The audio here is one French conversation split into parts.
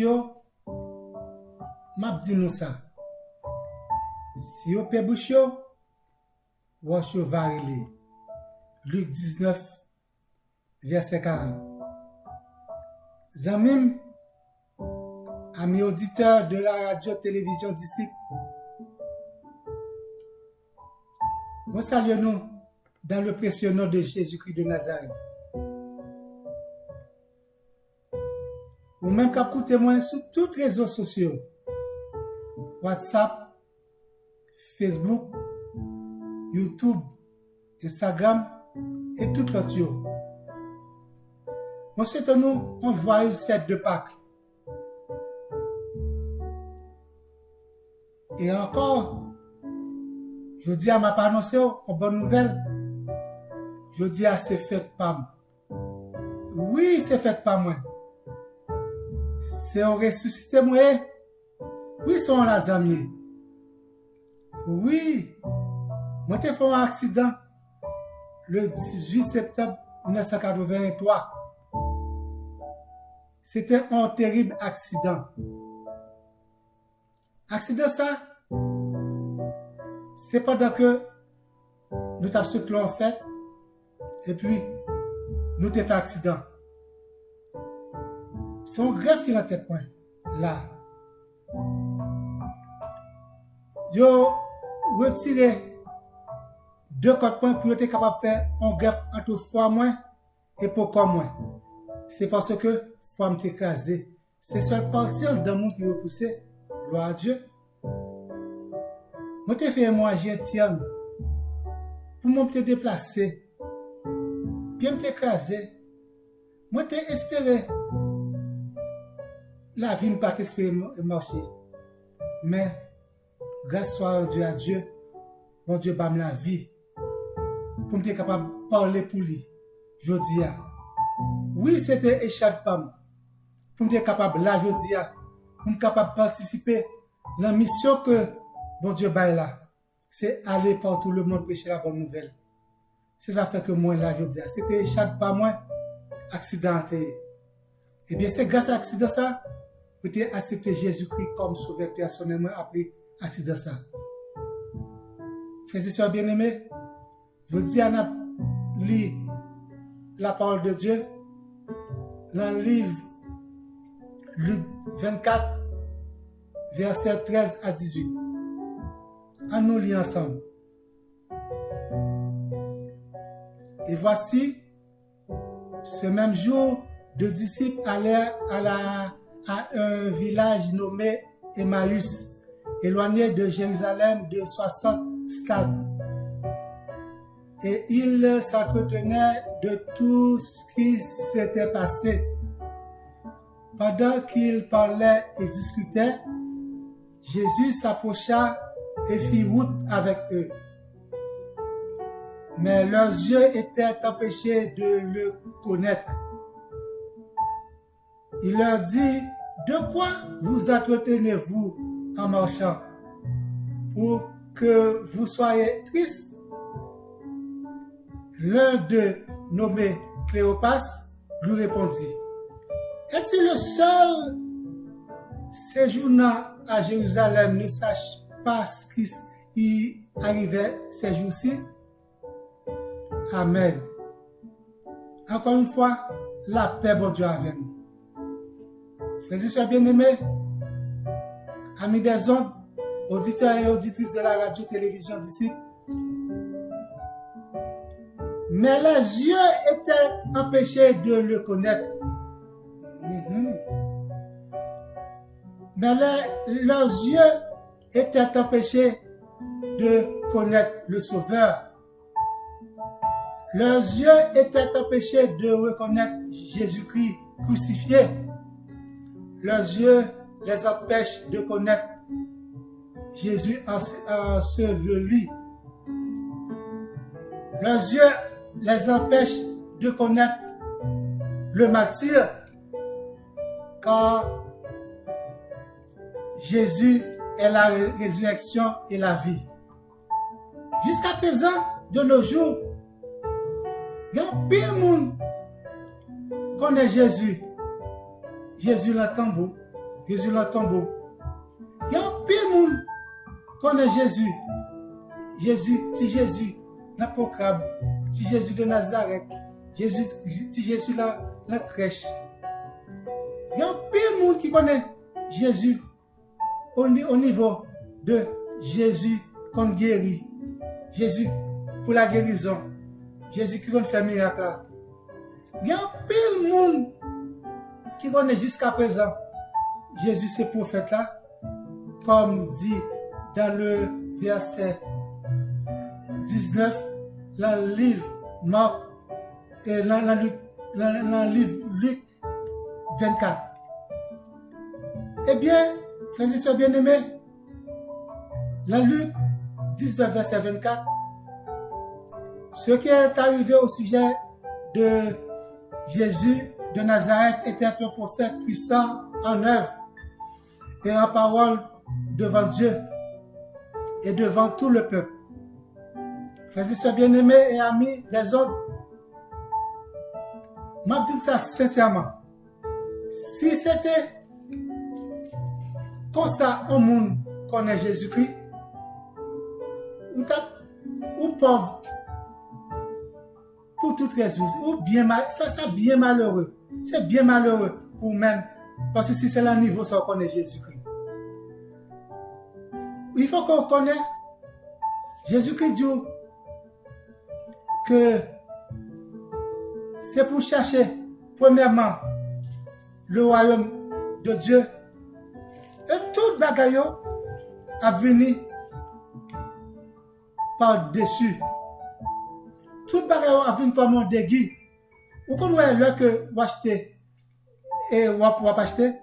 yo, m'a dit nous ça. Si yo pe bouche yo, wash yo va rele. Luc 19, verset 40. Zamim, amis auditeurs de la radio-télévision d'ici, nous saluons dans le précieux nom de Jésus-Christ de Nazareth. Ou même qu'à écouter moi sur tous les réseaux sociaux, WhatsApp, Facebook, YouTube, Instagram et tout l'autre. Nous souhaitons une joyeuse fête de Pâques. Et encore, je dis à ma annoncer une bonne nouvelle. Je dis à c'est fait pas moi. Oui, c'est fait pas moi. C'est un ressuscité moi. Oui, c'est un lazamier. Oui, moi j'ai fait un accident le 18 septembre 1983. C'était un terrible accident. Accident ça, c'est pendant que nous t'avons sauté en fait, et puis nous t'avons fait accident. C'est un greffe qui est dans la tête, là. Yo retiré 2 côtes points pour être capable de faire un greffe entre foie moins et pourquoi moins. C'est parce que foie m'est écrasé. C'est seule partie dans mon qui repoussé. Gloire à Dieu. Moi t'ai fait moi tiens pour me déplacer. Bien m'écraser. Moi t'ai espéré. La vie ne pas espérer marcher. Mais grâce soit à Dieu, mon Dieu m'a la vie pour me capable de parler pour lui. Je dis, oui, c'était échappement. Pour me capable, là, je dis, pour me capable de participer à la mission que mon Dieu m'a là. C'est aller partout le monde prêcher la bonne nouvelle. C'est ça fait que moi, là, je dis, c'était échappement, moi, accidenté. Eh bien, c'est grâce à l'accident ça, que j'ai accepté Jésus-Christ comme sauveur personnellement après accident ça. Frères et sœurs bien-aimés, je dis à lire la parole de Dieu dans le livre Luc 24, versets 13 à 18. À nous lire ensemble. Et voici, ce même jour, 2 disciples allèrent à un village nommé Emmaüs, éloigné de Jérusalem de 60 stades. Et ils s'entretenaient de tout ce qui s'était passé. Pendant qu'ils parlaient et discutaient, Jésus s'approcha et fit route avec eux. Mais leurs yeux étaient empêchés de le connaître. Il leur dit, de quoi vous entretenez-vous en marchant? Pour que vous soyez tristes? L'un d'eux, nommé Cléopas, lui répondit, es-tu le seul séjournant à Jérusalem ne sache pas ce qui y arrivait ces jours-ci? Amen. Encore une fois, la paix, bon Dieu, avec nous. Frères et sœurs bien-aimés, amis des ondes, auditeurs et auditrices de la radio-télévision d'ici, mais les yeux étaient empêchés de le connaître. Mais leurs yeux étaient empêchés de connaître le Sauveur. Leurs yeux étaient empêchés de reconnaître Jésus-Christ crucifié. Leurs yeux les empêchent de connaître Jésus enseveli. Leurs yeux les empêchent de connaître le martyr, car Jésus est la résurrection et la vie. Jusqu'à présent, de nos jours, il y a un pire monde connaît Jésus. Jésus le tambour, Jésus dans le tombeau. Il y a un pile monde connaît Jésus. Jésus, l'apocryphe, petit Jésus de Nazareth, petit Jésus la crèche. Il y a un pile monde qui connaît Jésus au niveau de Jésus qu'on guérit. Jésus pour la guérison. Jésus qui fait miracle là. Il y a un pile monde qui connaît jusqu'à présent Jésus ce prophète là, comme dit dans le verset 19 dans le livre Marc et dans le livre Luc 24. Eh bien, frères et sœurs bien-aimés, dans Luc 19 verset 24, ce qui est arrivé au sujet de Jésus de Nazareth était un prophète puissant en œuvre et en parole devant Dieu et devant tout le peuple. Frères et sœurs bien-aimés et amis des autres, je dis ça sincèrement. Si c'était comme ça au monde connaît Jésus-Christ, ou pauvre, pour toute raison, ou bien ça bien malheureux. C'est bien malheureux pour même, parce que si c'est le niveau, ça on connaît Jésus-Christ. Il faut qu'on connaisse Jésus-Christ dit que c'est pour chercher premièrement le royaume de Dieu et tout bagaille a venu par-dessus. Tout bagaille a venu comme un déguis. Ou qu'on voit là que vous achetez et vous acheter.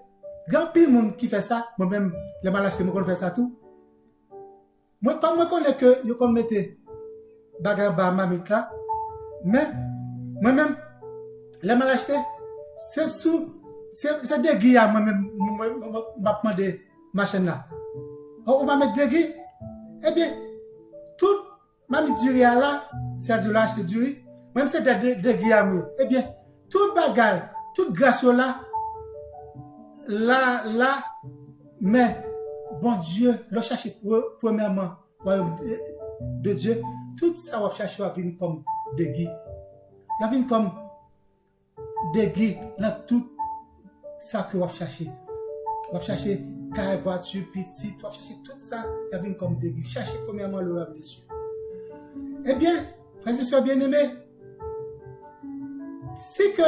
Grand pile monde qui fait ça, moi-même, les mal achetés, moi, je fais ça tout. Moi, pas moi connais que je peux mettre bagaille bas ma là, mais moi-même, les mal achetés, c'est des guilles à moi-même, je prends des machines là. On va mettre des guilles, eh bien, tout ma durée là, c'est-à-dire là, acheter du riz, même c'est des guilles à moi, eh bien, tout bagaille, toute grâce là, mais bon Dieu, le chercher premièrement, royaume de Dieu, tout ça va chercher à venir comme des guides. Il va venir comme des guides dans tout ça que va chercher. On va chercher carré voiture, petite, on va chercher tout ça, il va venir comme des guides. Chercher premièrement le royaume des cieux. Eh bien, frères et sœurs bien-aimés, si que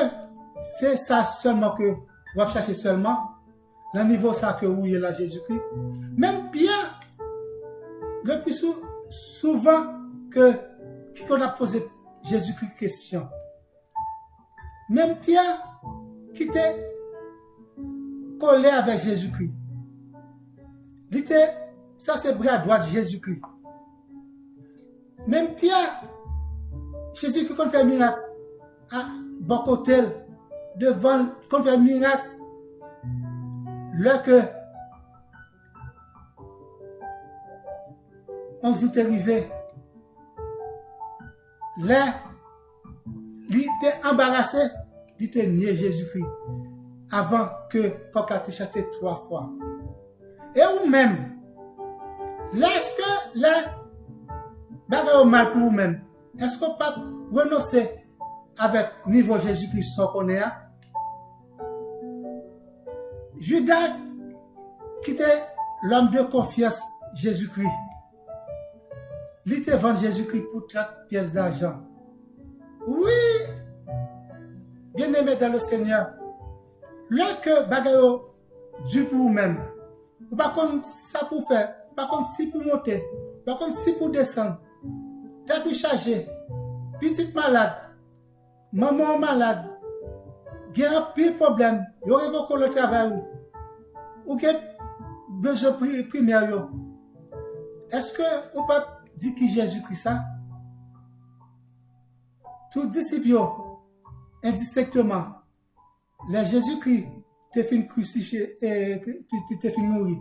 c'est ça seulement que on va chercher seulement, le niveau ça que vous est là Jésus-Christ, même Pierre, le plus souvent que qu'on a posé Jésus-Christ question, même Pierre qui était collé avec Jésus-Christ, ça c'est bras droit de Jésus-Christ. Même Pierre, Jésus-Christ qu'on fait miracle à bon côté devant qu'on fait miracle. Là que on vous arrivé, là, il était embarrassé, il était nié Jésus-Christ avant que papa te châté 3 fois. Et vous-même, est-ce que là, d'avoir mal pour vous-même, est-ce qu'on peut renoncer avec niveau Jésus-Christ sans qu'on est là? Judas, qui était l'homme de confiance, Jésus-Christ, il était vendu Jésus-Christ pour 30 pièces d'argent. Oui, bien aimé dans le Seigneur, là que bagayo du pour vous-même, ou pas comme ça pour faire, pas comme si pour monter, pas comme si pour descendre, t'as tout chargé, petite malade, maman malade, il y a un pire problème, il y aurait beaucoup le travail ou qu'il y a besoin primaire. Est-ce que on peut dire que Jésus-Christ ça? Tout disciple, indistinctement, les Jésus-Christ te fait crucifié et te fait mourir.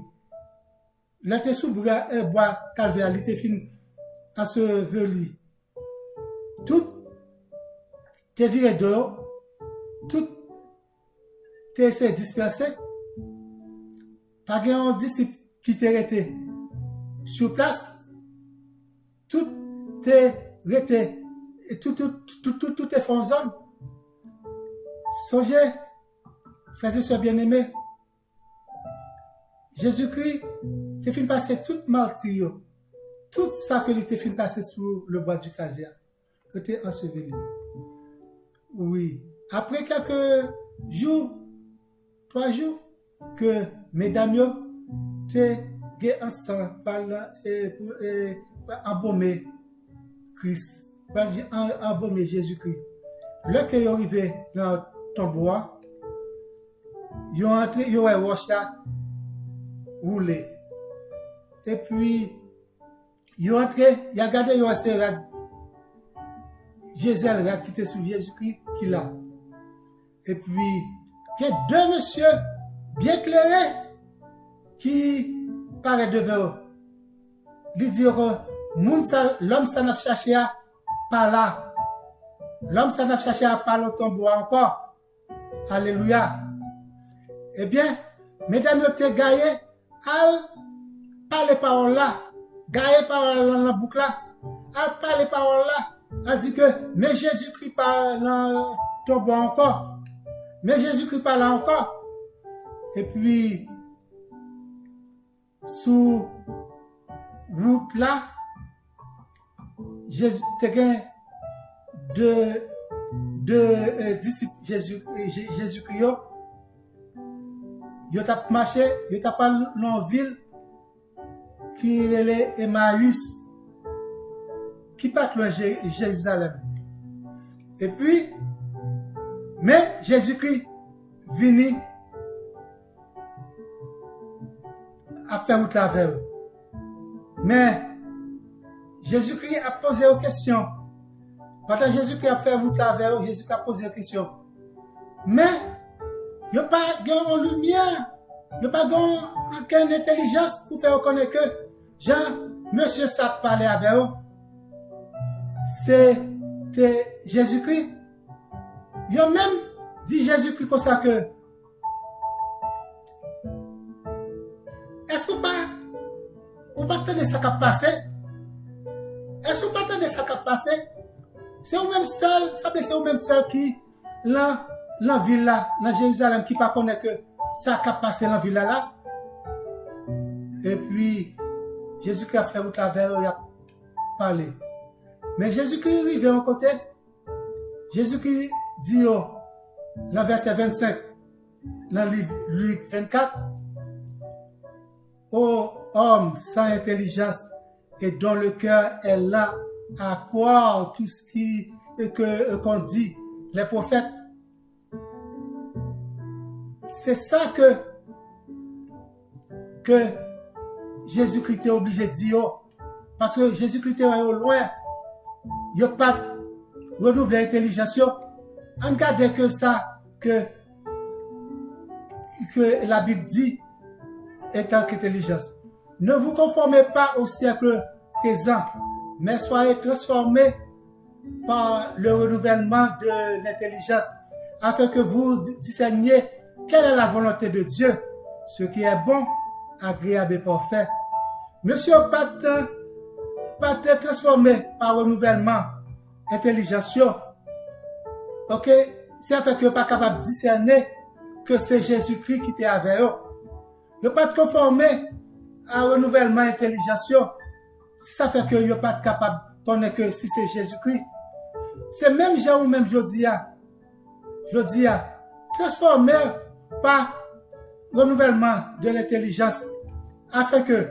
Là, tu es sous bois calvaire, il te fait enseveli. Tout t'es viré dehors, tout t'es dispersé. pas un disciple qui t'est resté sur place, tout est resté, et tout est fait en zone. Songez, frères et sœurs bien-aimés, Jésus-Christ t'a fait passer toute martyr, tout ça que il t'a fait passer sur le bois du calvaire, que t'es enseveli. Oui. Après quelques jours, 3 jours, que mesdames t'es ensemble pour embaumer Christ, pour embaumer Jésus-Christ. Lorsque ils sont arrivés dans ton bois, ils ont entré, ils ont roche roulé. Et puis, ils ont entré, ils ont regardé, ils ont essayé Jésus qui était sur Jésus-Christ, qui l'a. Et puis, il y a 2 messieurs bien clairs qui paraissent devant eux. Ils disent que l'homme ça n'a cherché à pas là. L'homme ça n'a cherché à pas dans ton bois encore. Alléluia. Eh bien, mesdames, vous êtes gaillés, pas les paroles là. Gaillés paroles dans la boucle là. Pas les paroles là. Elle dit que, mais Jésus-Christ pas dans ton bois encore. Mais Jésus-Christ pas là encore. Et puis, sous route là, Jésus, deux disciples Jésus-Christ, ils ont marché, ils ont pas dans une ville qui est Emmaüs, qui part loin de Jérusalem. Et puis, mais Jésus-Christ venu à faire route avec eux. Mais Jésus-Christ a posé une question. Pendant Jésus-Christ a fait route avec eux, Jésus-Christ a posé une question. Mais il n'y a pas de lumière, il n'y a pas aucune intelligence pour faire reconnaître que Jean, monsieur, ça parlait avec eux. C'était Jésus-Christ. Il a même dit Jésus-Christ comme ça que est-ce que vous pas attendre ça qui a passé? Est-ce que vous pas attendre ça qui a passé? C'est vous même seul, ça c'est vous même seul qui dans la ville là, dans Jérusalem qui pas connaît que ça qui a passé dans la ville là. Et puis Jésus-Christ a fait route avec eux, il a parlé. Mais Jésus-Christ arrive en côté. Jésus-Christ dit dans le verset 25, dans le livre Luc 24, ô homme sans intelligence et dont le cœur est là à croire tout ce qu'on dit les prophètes. C'est ça que Jésus-Christ est obligé de dire. Parce que Jésus-Christ est au loin. Il n'y a pas de renouveler l'intelligence. Regardez que ça que la Bible dit étant qu'intelligence. Ne vous conformez pas au siècle présent, mais soyez transformés par le renouvellement de l'intelligence, afin que vous discerniez quelle est la volonté de Dieu, ce qui est bon, agréable et parfait. Monsieur, pas te transformer par renouvellement intelligence. Ok? C'est afin que vous pas capable de discerner que c'est Jésus-Christ qui était avec eux. Vous pas te conformer à renouvellement intelligence. Si ça fait que vous pas capable de connaître que si c'est Jésus-Christ. C'est même Jean ou même Jodia. Transformer par renouvellement de l'intelligence afin que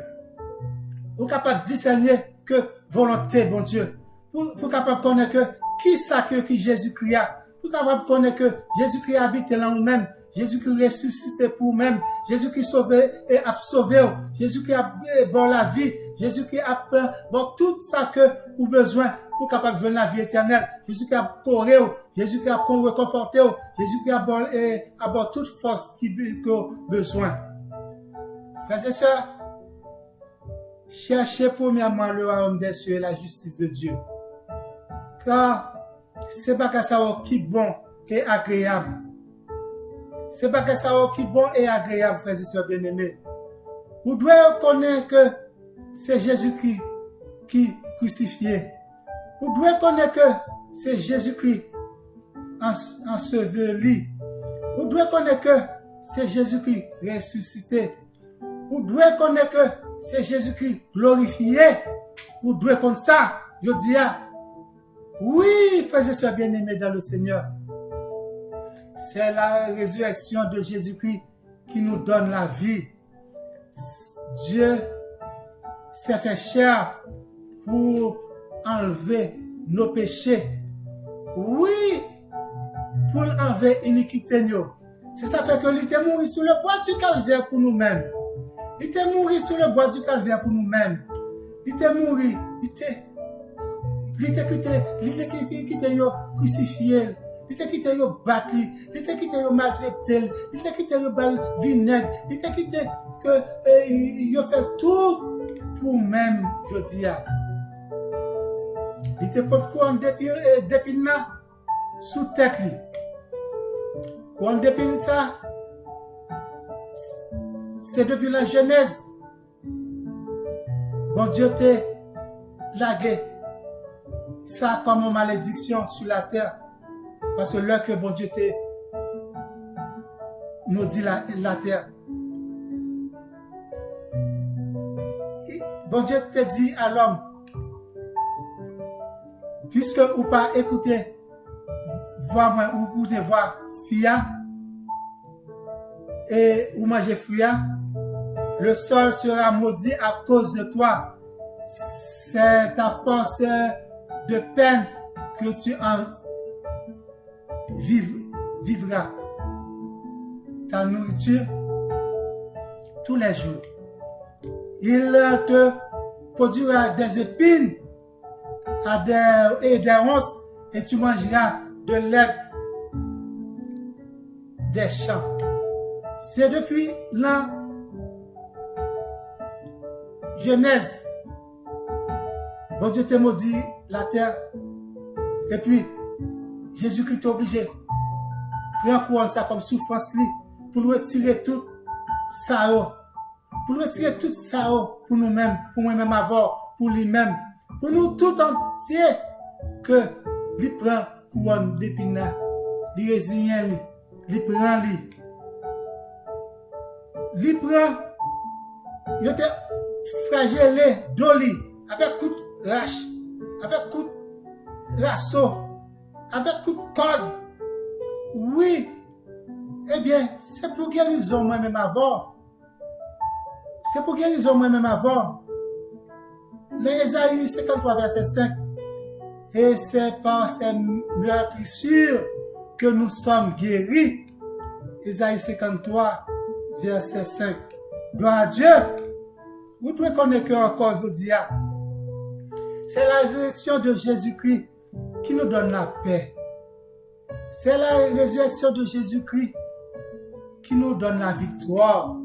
vous capable de discerner que volonté, bon Dieu. Pour capable de connaître que qui ça que Jésus-Christ a. Pour capable de connaître que Jésus-Christ habite là nous-mêmes. Jésus-Christ ressuscité pour nous-mêmes. Jésus-Christ sauvé et a sauvé. Jésus-Christ a bon la vie. Jésus-Christ a bon tout ça que vous besoin pour capable de venir la vie éternelle. Jésus-Christ a couru. Jésus-Christ a réconforté. Jésus-Christ a bon toute force qui a besoin. Frères et sœurs, cherchez premièrement le royaume des cieux et la justice de Dieu. Car c'est pas que ça qui est bon et agréable. C'est pas que ça qui est bon et agréable, frères et sœurs bien-aimés. Vous devez reconnaître que c'est Jésus-Christ qui est crucifié. Vous devez reconnaître que c'est Jésus-Christ enseveli. Vous devez reconnaître que c'est Jésus-Christ ressuscité. Vous devez reconnaître que c'est Jésus-Christ glorifié. Vous devez connaître ça. Je dis, oui, frères et sœurs bien-aimés dans le Seigneur. C'est la résurrection de Jésus-Christ qui nous donne la vie. Dieu s'est fait chair pour enlever nos péchés. Oui, pour enlever l'iniquité. C'est ça fait que il était mort sur le bois du calvaire pour nous-mêmes. Il était mort sur le bois du calvaire pour nous-mêmes. Il était mort, il était crucifié. Il était quitté battu, il était quitté maltraité, il était quitté bal vinaigre, il était quitté que il a fait tout pour même, je dis. Il était pas couronne d'épines sous tête. Couronne d'épines ça, c'est depuis la Genèse. Bon Dieu t'a lagué ça comme une malédiction sur la terre. Parce que là que bon Dieu nous dit la terre. Bon Dieu te dit à l'homme, puisque ou pas écouter voix moi ou écouter voix fia et ou manger fria, le sol sera maudit à cause de toi. C'est ta force de peine que tu vivras ta nourriture tous les jours. Il te produira des épines et des ronces et tu mangeras de l'herbe des champs. C'est depuis la Genèse. Bon Dieu t'a maudit la terre et puis Jésus-Christ est obligé. Prends couronne ça comme souffrance pour retirer tout ça. Pour retirer tout ça pour nous-mêmes, pour moi-même avoir, pour lui-même, pour nous tout entier, que lui prend couronne d'épines, lui résigne, lui prend lui prend, il était flagellé d'oli, avec coup de rache, avec coup de lasso, avec coup de corde. Oui, eh bien, c'est pour guérison moi-même avant. C'est pour guérison moi-même avant. L'Ésaïe 53, verset 5. Et c'est par ces meurtrissures que nous sommes guéris. Ésaïe 53, verset 5. Gloire à Dieu. Vous pouvez connaître encore, je vous dis, c'est la résurrection de Jésus-Christ qui nous donne la paix. C'est la résurrection de Jésus-Christ qui nous donne la victoire.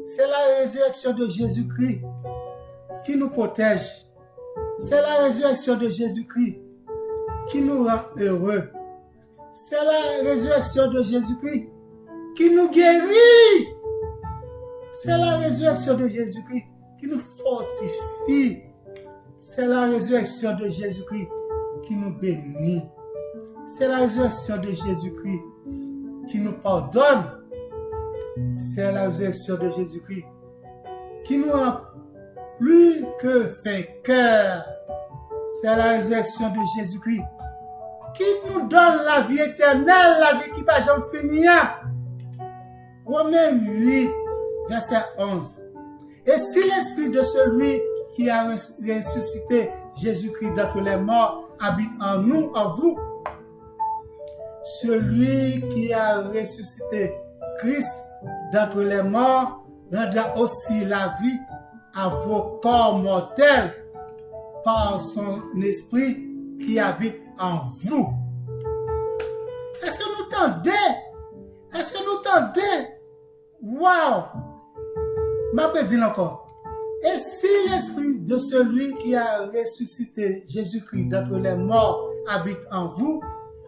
C'est la résurrection de Jésus-Christ qui nous protège. C'est la résurrection de Jésus-Christ qui nous rend heureux. C'est la résurrection de Jésus-Christ qui nous guérit. C'est la résurrection de Jésus-Christ qui nous fortifie. C'est la résurrection de Jésus-Christ qui nous bénit. C'est la résurrection de Jésus-Christ qui nous pardonne. C'est la résurrection de Jésus-Christ qui nous rend plus que vainqueurs. C'est la résurrection de Jésus-Christ qui nous donne la vie éternelle, la vie qui va jamais finir. Romains 8, verset 11. Et si l'esprit de celui qui a ressuscité Jésus-Christ d'entre les morts habite en nous, en vous, celui qui a ressuscité Christ d'entre les morts rendra aussi la vie à vos corps mortels par son esprit qui habite en vous. Est-ce que nous tendez? Est-ce que nous tendez? Wow! Ma dit encore. Et si l'esprit de celui qui a ressuscité Jésus-Christ d'entre les morts habite en vous,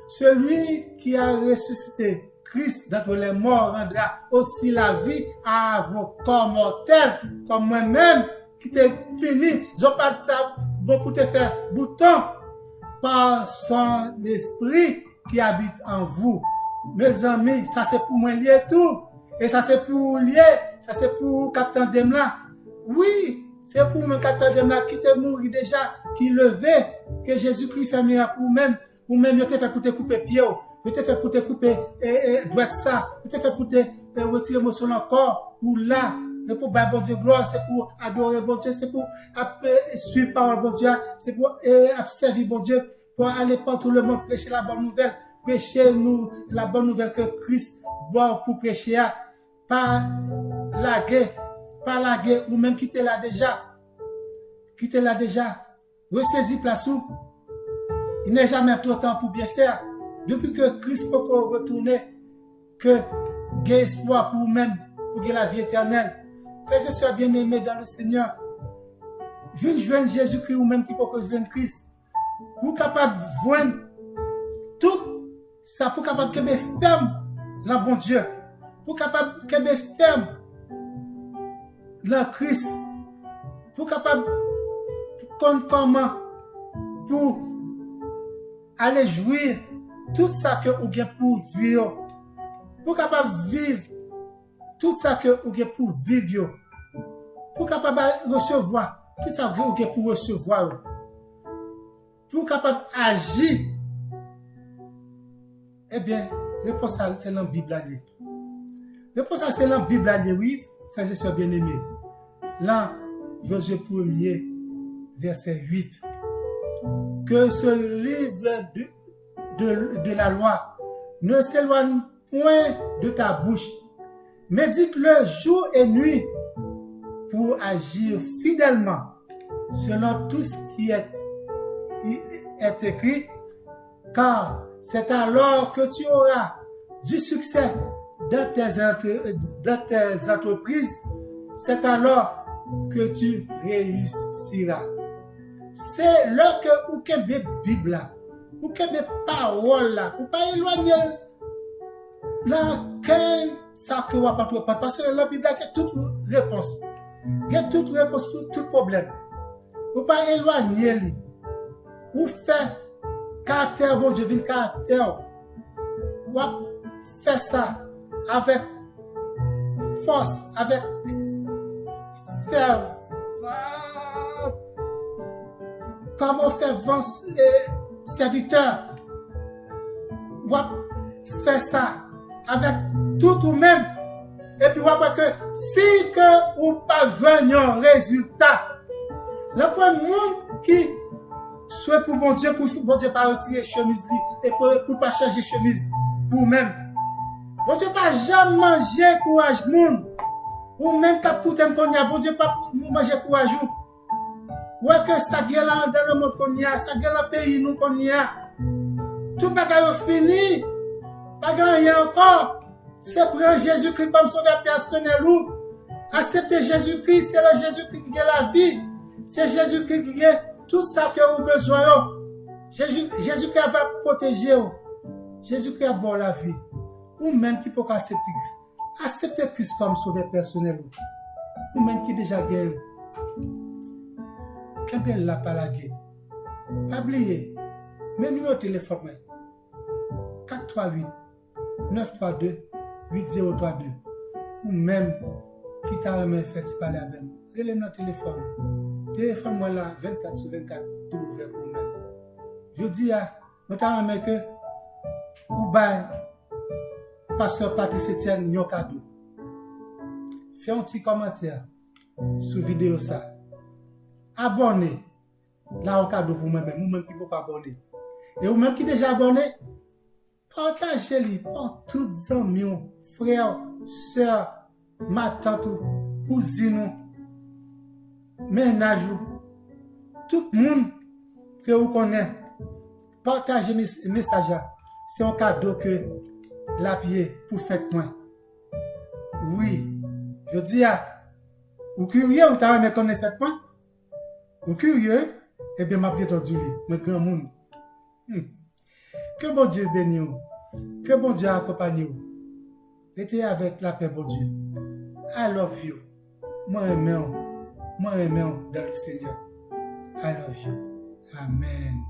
celui qui a ressuscité Christ d'entre les morts rendra aussi la vie à vos corps mortels, comme moi-même, qui t'ai fini, je pas beaucoup te faire bouton par son esprit qui habite en vous. Mes amis, ça c'est pour moi lier tout. Et ça c'est pour lier, ça c'est pour Captain Demla. Oui, c'est pour mon Captain Demla qui te mourit déjà, qui levait, que Jésus-Christ fait miracle pour même, il te fait pour te couper pied, il te fait pour te couper droite ça, il te fait pour te retirer émotion encore, pour là, c'est pour battre bon Dieu gloire, c'est pour adorer bon Dieu, c'est pour suivre parole bon Dieu, c'est pour servir bon Dieu, pour aller partout le monde prêcher la bonne nouvelle, prêcher nous la bonne nouvelle que Christ boit pour prêcher, pas la guerre, ou même quitter là déjà, ressaisis place où, il n'est jamais trop temps pour bien faire, depuis que Christ peut retourner, que il y a espoir pour vous-même, pour la vie éternelle. Frères et sœurs bien-aimés dans le Seigneur, joindre Jésus-Christ ou même qui peut joindre Christ, pour capable de joindre tout ça, pour capable de ferme dans bon Dieu, pour capable de ferme dans Christ, pour capable de comment pour aller jouir tout ça que vous avez pour vivre, pour capable de vivre tout ça que vous avez pour vivre, pour capable de recevoir tout ça que vous avez pour recevoir, pour capable d'agir. Eh bien, réponse à c'est dans la Bible. Réponse à c'est dans la Bible, oui, frères et sœurs bien-aimés. Là, Josué 1er, verset 8. Que ce livre de la loi ne s'éloigne point de ta bouche. Médite-le jour et nuit pour agir fidèlement selon tout ce qui est écrit, car c'est alors que tu auras du succès dans tes entreprises, c'est alors que tu réussiras. C'est là que vous avez la Bible là, vous avez la parole là, vous ne pas éloigner là, ça que vous pas trop parce que la Bible a toute réponse. Il y a toute réponse pour tout problème. Vous ne pas éloigner, vous faites caractère, bon Dieu, vient caractère. Vous faites ça avec force, avec ferme. Comment faire serviteur? Vous faites ça avec tout ou même. Et puis, vous voyez que si que vous pas venir résultat, le premier monde qui souhaite pour bon Dieu pas retirer chemise et pour pas changer chemise pour vous-même. Bon Dieu pas jamais manger courage monde. Ou même quand tout aime qu'on y a, bon Dieu pas manger courage. Ouais que ça vient là dans le monde qu'on y a, ça vient dans le pays nous qu'on y a. Tout bagage fini. Pas gagné encore. C'est prendre Jésus-Christ comme sauveur personnel ou accepter Jésus-Christ, c'est le Jésus-Christ qui a la vie. C'est Jésus-Christ qui a tout ça que vous avez besoin. Jésus-Christ va protéger. Jésus-Christ a bon la vie. Ou même qui peut accepter Christ. Accepter Christ comme sauveur personnel. Ou même qui déjà gagne. Quand elle l'a pas la guerre. Pas oublier. Mais numéro de téléphone. 438 932 8032. Ou même qui t'a remis fait parler avec nous. Relève notre téléphone. Téléphone moi là 24 sur 24 tout ouvert pour même. Je dis à nous t'a remis que ou bail pasteur Patrice Etienne un cadeau. Fais un petit commentaire sous vidéo ça. Abonnez. Là un cadeau pour moi-même, ou même qui ne peut pas abonner. Et ou même qui déjà abonné, partagez-le pour tous les amis, frères, sœurs, ma tante, cousine, ménage, tout le monde que vous connaissez. Partagez mes messages. C'est un cadeau que la pied pour faire point. Oui, je dis à vous curieux, vous t'avez qu'on fait point. Vous curieux, eh bien, m'a entendu le grand monde. Que bon Dieu bénisse vous. Que bon Dieu accompagne vous. Restez avec la paix, bon Dieu. I love you. Moi, aimé dans le Seigneur. I love you. Amen.